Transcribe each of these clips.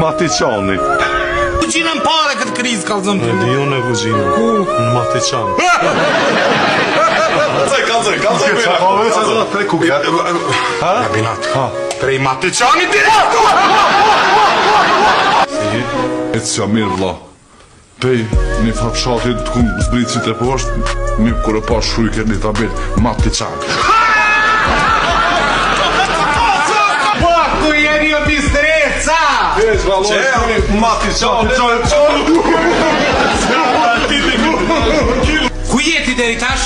Matiçani. Kuzhinën pare këtë krizë kallëzëm të Në jo në kuzhinën. Ku? Në Matiçan. Kabinat. Prej Matiçani direkt! E të qa mirë vla. Pej, një fapshatit të kumë zbritë si të poshtë, një kërë pa shrujke një tabet, Matiçan. Ku jeni o bistreca? Matiçan. Ku jeti deri tash?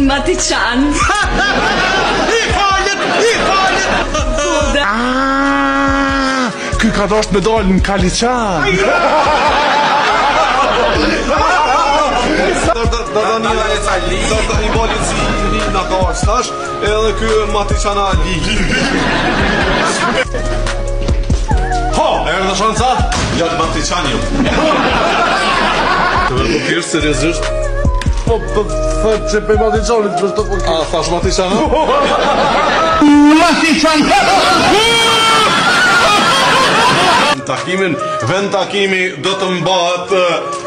Matiçan. I falet! Ky ka dasht me dalë në Kaliçan. Danila e ca li. I boli si li në kash tash, edhe ky Matiçana li. Ha, erdhe shanca? Ja të Matiçani ju. Të vërdo kërë seriosisht? Po, thë që pe Matiçanit për të po kërë. A, thash Matiçana? Takimin, vend takimi do të mbahet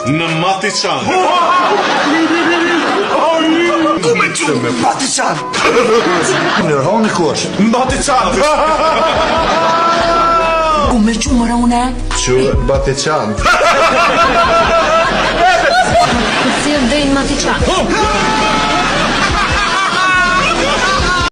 në Matiçan. Ku me qumë? Matiçan! Nërhoni kush. Matiçan! Ku me qumëra une? Që Matiçan. Si e vdejnë Matiçan?